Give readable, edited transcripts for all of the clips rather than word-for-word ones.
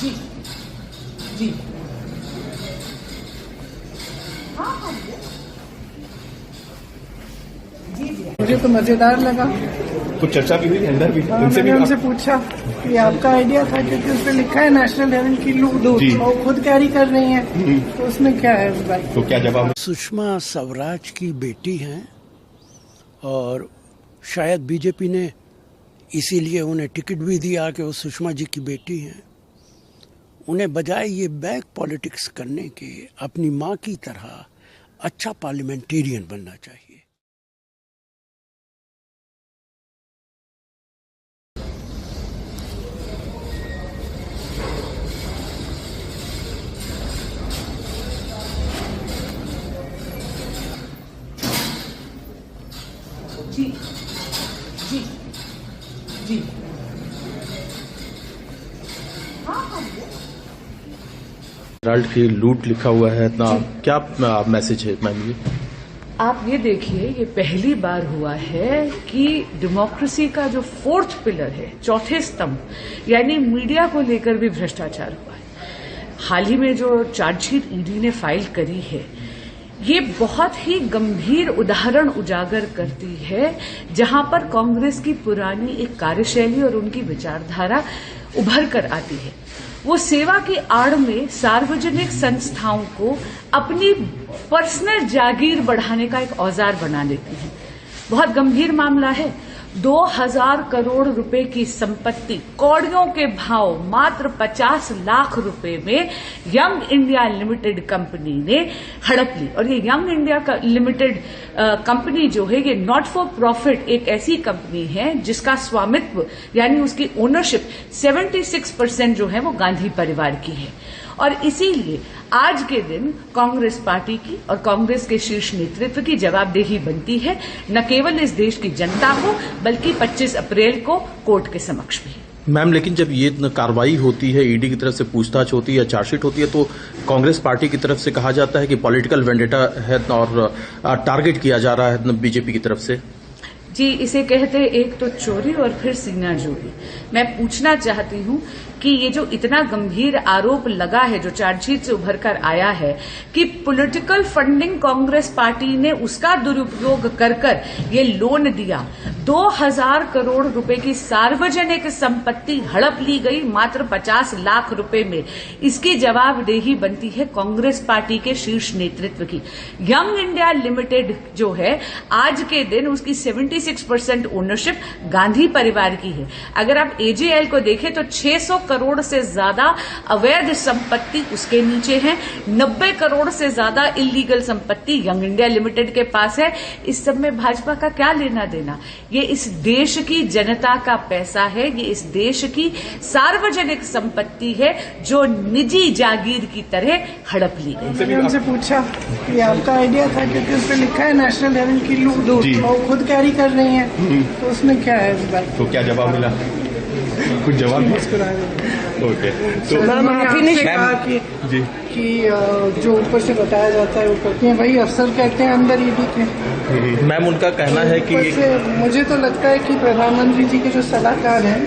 जी जी हाँ हाँ जी जी। मुझे तो मजेदार लगा। कुछ चर्चा भी हुई अंदर भी? मैंने उनसे पूछा कि आपका आइडिया था, क्योंकि उसमें लिखा है नेशनल हेराल्ड की दूध और खुद कैरी कर रही हैं, तो उसमें क्या है भाई? तो क्या जवाब? सुषमा स्वराज की बेटी हैं और शायद बीजेपी ने इसीलिए उन्हें टिकट भी दिया कि वो सुषमा जी की बेटी हैं। उन्हें बजाय ये बैक पॉलिटिक्स करने के अपनी माँ की तरह अच्छा पार्लियामेंटेरियन बनना चाहिए। जी जी जी हाँ हाँ हेराल्ड की लूट लिखा हुआ है, इतना क्या मैसेज है मैम? ये आप ये देखिए, ये पहली बार हुआ है कि डेमोक्रेसी का जो फोर्थ पिलर है, चौथे स्तंभ, यानी मीडिया को लेकर भी भ्रष्टाचार हुआ है। हाल ही में जो चार्जशीट ईडी ने फाइल करी है, ये बहुत ही गंभीर उदाहरण उजागर करती है, जहां पर कांग्रेस की पुरानी एक कार्यशैली और उनकी विचारधारा उभर कर आती है। वो सेवा की आड़ में सार्वजनिक संस्थाओं को अपनी पर्सनल जागीर बढ़ाने का एक औजार बना लेती हैं। बहुत गंभीर मामला है। 2000 करोड़ रुपए की संपत्ति कौड़ियों के भाव मात्र 50 लाख रुपए में यंग इंडिया लिमिटेड कंपनी ने हड़प ली। और ये यंग इंडिया लिमिटेड कंपनी जो है, ये नॉट फॉर प्रॉफिट एक ऐसी कंपनी है जिसका स्वामित्व यानी उसकी ओनरशिप 76% जो है वो गांधी परिवार की है। और इसीलिए आज के दिन कांग्रेस पार्टी की और कांग्रेस के शीर्ष नेतृत्व की जवाबदेही बनती है, न केवल इस देश की जनता को बल्कि 25 अप्रैल को कोर्ट के समक्ष भी। मैम, लेकिन जब ये कार्रवाई होती है, ईडी की तरफ से पूछताछ होती है या चार्जशीट होती है, तो कांग्रेस पार्टी की तरफ से कहा जाता है कि पॉलिटिकल वेंडेटा है और टारगेट किया जा रहा है बीजेपी की तरफ से। जी, इसे कहते हैं एक तो चोरी और फिर सीना जोड़ी। मैं पूछना चाहती हूं कि ये जो इतना गंभीर आरोप लगा है, जो चार्जशीट से उभर कर आया है कि पॉलिटिकल फंडिंग कांग्रेस पार्टी ने उसका दुरुपयोग कर ये लोन दिया, 2000 करोड़ रुपए की सार्वजनिक संपत्ति हड़प ली गई मात्र 50 लाख रुपए में। इसकी जवाबदेही बनती है कांग्रेस पार्टी के शीर्ष नेतृत्व की। यंग इंडिया लिमिटेड जो है, आज के दिन उसकी 76% ओनरशिप गांधी परिवार की है। अगर आप एजेएल को देखें तो 600 करोड़ से ज्यादा अवैध संपत्ति उसके नीचे है, 90 करोड़ से ज्यादा इलीगल संपत्ति यंग इंडिया लिमिटेड के पास है। इस सब में भाजपा का क्या लेना देना? ये इस देश की जनता का पैसा है, ये इस देश की सार्वजनिक संपत्ति है जो निजी जागीर की तरह हड़प ली गई। मैंने उनसे पूछा कि आपका आइडिया था, क्योंकि उसमें लिखा है नेशनल हेराल्ड की दूध और खुद कैरी कर रही हैं, तो उसमें क्या है? तो क्या जवाब मिला? कुछ जवाब मुस्कुरा ओके। तो मैंने कहा कि जो ऊपर से बताया जाता है वो करती हैं, वही अफसर कहते हैं अंदर ईडी के। मैम, उनका कहना है कि मुझे तो लगता है कि प्रधानमंत्री जी के जो सलाहकार हैं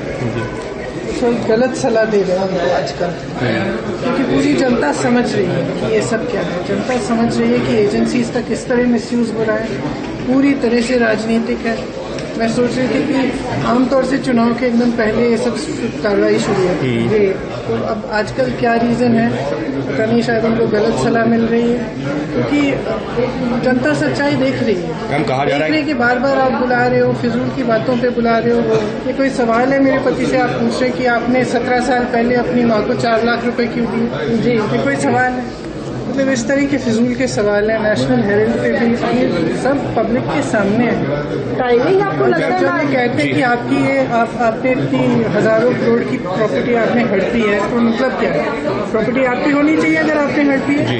तो गलत सलाह दे रहे हैं आजकल, क्योंकि पूरी जनता समझ रही है कि ये सब क्या है। जनता समझ रही है कि एजेंसीज का किस तरह मिसयूज हो रहा है, पूरी तरह से राजनीतिक है। मैं सोच रही थी कि आमतौर से चुनाव के एकदम पहले ये सब कार्रवाई शुरू है, तो अब आजकल क्या रीजन है पता नहीं, शायद उनको गलत सलाह मिल रही है, क्योंकि जनता सच्चाई देख रही है। कहा जा रहा है कि बार बार आप बुला रहे हो, फिजूल की बातों पे बुला रहे हो। ये कोई सवाल है मेरे पति से आप पूछ रहे कि आपने 17 साल पहले अपनी माँ को 4 लाख रुपए क्यों दी? जी, ये कोई सवाल है? मतलब इस तरह के फिजूल के सवाल है। नेशनल हेराल्ड पे भी सब पब्लिक के सामने है। टाइमिंग आपको लगता है जब ये कहते हैं कि आपकी ये आपने इतनी हजारों करोड़ की प्रॉपर्टी आपने हड़पी है, तो मतलब क्या है? प्रॉपर्टी आपकी होनी चाहिए अगर आपने हड़पी है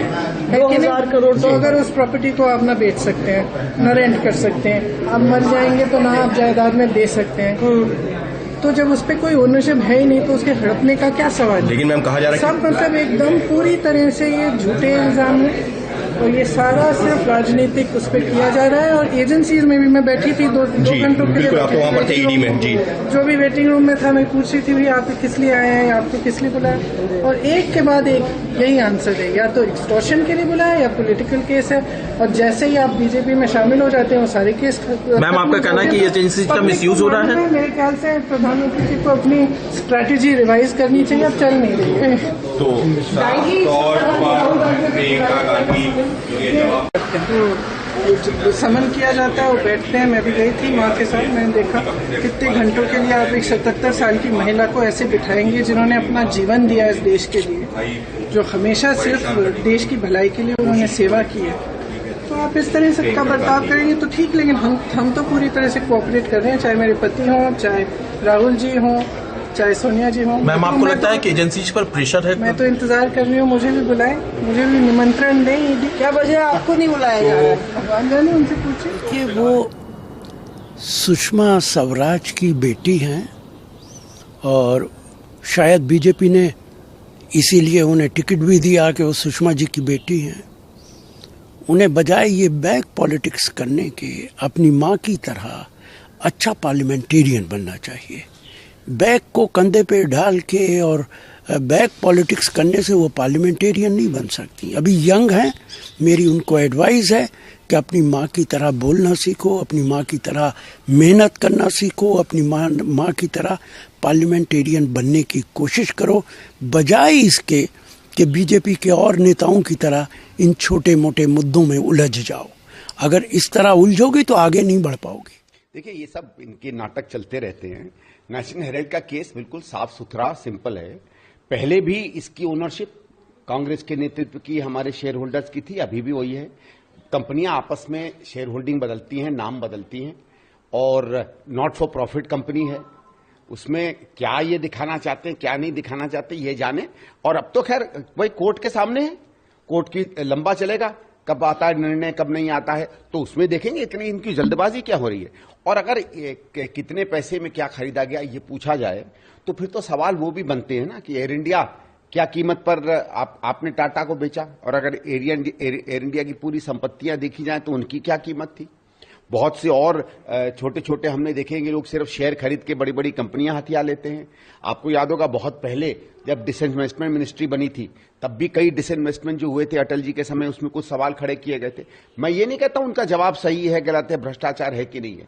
2000 करोड़, तो अगर उस प्रॉपर्टी को आप ना बेच सकते हैं, न रेंट कर सकते हैं, आप मर जाएंगे तो ना आप जायदाद में दे सकते हैं, तो जब उस पर कोई ओनरशिप है ही नहीं तो उसके हड़पने का क्या सवाल है? लेकिन मैम, कहा जा रहा है सब मतलब एकदम पूरी तरह से ये झूठे इल्जाम है और ये सारा सिर्फ राजनीतिक उस पर किया जा रहा है। और एजेंसीज में भी मैं बैठी थी दो घंटों के लिए, आप तो वहाँ पर थे ईडी में जी, जो भी वेटिंग रूम में था, मैं पूछ रही थी भाई आप किस लिए आए हैं, आपको किस लिए बुलाया, और एक के बाद एक यही आंसर है, या तो एक्सटॉर्शन के लिए बुलाया या पॉलिटिकल केस है। और जैसे ही आप बीजेपी में शामिल हो जाते हैं वो सारे केस। मैम आपका कहना है कि एजेंसी का मिसयूज हो रहा है? मेरे ख्याल से प्रधानमंत्री जी को अपनी स्ट्रैटेजी रिवाइज करनी चाहिए, अब चल नहीं रही है। तो समन किया जाता है, वो बैठते हैं। मैं भी गई थी माँ के साथ, मैंने देखा कितने घंटों के लिए आप एक 77 साल की महिला को ऐसे बिठाएंगे जिन्होंने अपना जीवन दिया इस देश के लिए, जो हमेशा सिर्फ देश की भलाई के लिए उन्होंने सेवा की है। तो आप इस तरह से का बर्ताव करेंगे तो ठीक, लेकिन हम तो पूरी तरह से कोऑपरेट कर रहे हैं, चाहे मेरे पति हों, चाहे राहुल जी हों, चाहे सोनिया जी हों। मैम आपको लगता है कि एजेंसीज पर प्रेशर है? मैं तो इंतजार कर रही हूँ, मुझे भी बुलाएं, मुझे भी निमंत्रण दें। क्या वजह आपको नहीं बुलाया जा रहा है? जाने उनसे पूछे कि वो सुषमा स्वराज की बेटी हैं और शायद बीजेपी ने इसीलिए उन्हें टिकट भी दिया कि वो सुषमा जी की बेटी हैं। उन्हें बजाय ये बैक पॉलिटिक्स करने के अपनी माँ की तरह अच्छा पार्लियामेंटेरियन बनना चाहिए। बैक को कंधे पे डाल के और बैक पॉलिटिक्स करने से वो पार्लियामेंटेरियन नहीं बन सकती। अभी यंग हैं, मेरी उनको एडवाइस है कि अपनी माँ की तरह बोलना सीखो, अपनी माँ की तरह मेहनत करना सीखो, अपनी माँ की तरह पार्लियामेंटेरियन बनने की कोशिश करो, बजाय इसके कि बीजेपी के और नेताओं की तरह इन छोटे मोटे मुद्दों में उलझ जाओ। अगर इस तरह उलझोगी तो आगे नहीं बढ़ पाओगी। देखिए, ये सब इनके नाटक चलते रहते हैं। नेशनल हेराल्ड का केस बिल्कुल साफ सुथरा सिंपल है। पहले भी इसकी ओनरशिप कांग्रेस के नेतृत्व की, हमारे शेयर होल्डर्स की थी, अभी भी वही है। कंपनियां आपस में शेयर होल्डिंग बदलती हैं, नाम बदलती हैं, और नॉट फॉर प्रॉफिट कंपनी है। उसमें क्या ये दिखाना चाहते हैं, क्या नहीं दिखाना चाहते, ये जाने। और अब तो खैर वही कोर्ट के सामने है, कोर्ट की लंबा चलेगा, कब आता है निर्णय, कब नहीं आता है, तो उसमें देखेंगे। इतनी इनकी जल्दबाजी क्या हो रही है। और अगर कितने पैसे में क्या खरीदा गया ये पूछा जाए तो फिर तो सवाल वो भी बनते हैं ना कि एयर इंडिया क्या कीमत पर आपने टाटा को बेचा, और अगर एयर इंडिया की पूरी संपत्तियां देखी जाए तो उनकी क्या कीमत थी। बहुत से और छोटे छोटे हमने देखेंगे, लोग सिर्फ शेयर खरीद के बड़ी बड़ी कंपनियां हथिया लेते हैं। आपको याद होगा बहुत पहले जब डिसइन्वेस्टमेंट मिनिस्ट्री बनी थी तब भी कई डिसइन्वेस्टमेंट जो हुए थे अटल जी के समय, उसमें कुछ सवाल खड़े किए गए थे। मैं ये नहीं कहता उनका जवाब सही है, गलत है, भ्रष्टाचार है कि नहीं है।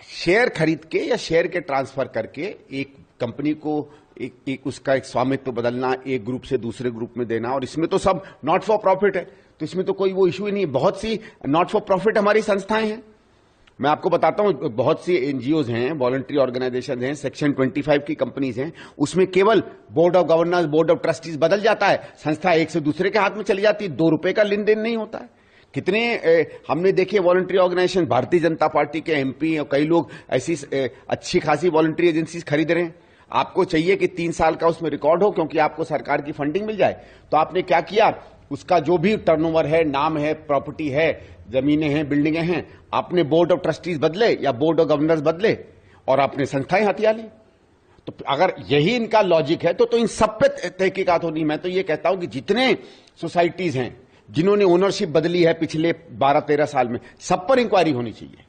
शेयर खरीद के या शेयर के ट्रांसफर करके एक कंपनी को एक उसका एक स्वामित्व बदलना, एक ग्रुप से दूसरे ग्रुप में देना, और इसमें तो सब नॉट फॉर प्रॉफिट है, तो इसमें तो कोई वो इश्यू ही नहीं है। बहुत सी नॉट फॉर प्रॉफिट हमारी संस्थाएं हैं। मैं आपको बताता हूं, बहुत सी एनजीओज हैं, वॉलंटरी ऑर्गेनाइजेशन हैं, सेक्शन 25 की कंपनीज हैं, उसमें केवल board of governors, board of trustees बदल जाता है, संस्था एक से दूसरे के हाथ में चली जाती है, 2 रुपए का लेन देन नहीं होता है। कितने हमने देखे voluntary organisation, Bharatiya Janata party के एमपी और कई लोग ऐसी अच्छी खासी वॉलंटरी एजेंसीज खरीद रहे हैं। आपको चाहिए कि 3 साल का उसमें रिकॉर्ड हो क्योंकि आपको सरकार की फंडिंग मिल जाए, तो आपने क्या किया, उसका जो भी टर्नओवर है, नाम है, प्रॉपर्टी है, जमीनें हैं, बिल्डिंगें हैं, आपने बोर्ड ऑफ ट्रस्टीज बदले या बोर्ड ऑफ गवर्नर्स बदले और आपने संस्थाएं हथिया ली। तो अगर यही इनका लॉजिक है तो इन सब पे तहकीकात होनी। मैं तो ये कहता हूं कि जितने सोसाइटीज हैं जिन्होंने ओनरशिप बदली है पिछले 12-13 साल में, सब पर इंक्वायरी होनी चाहिए।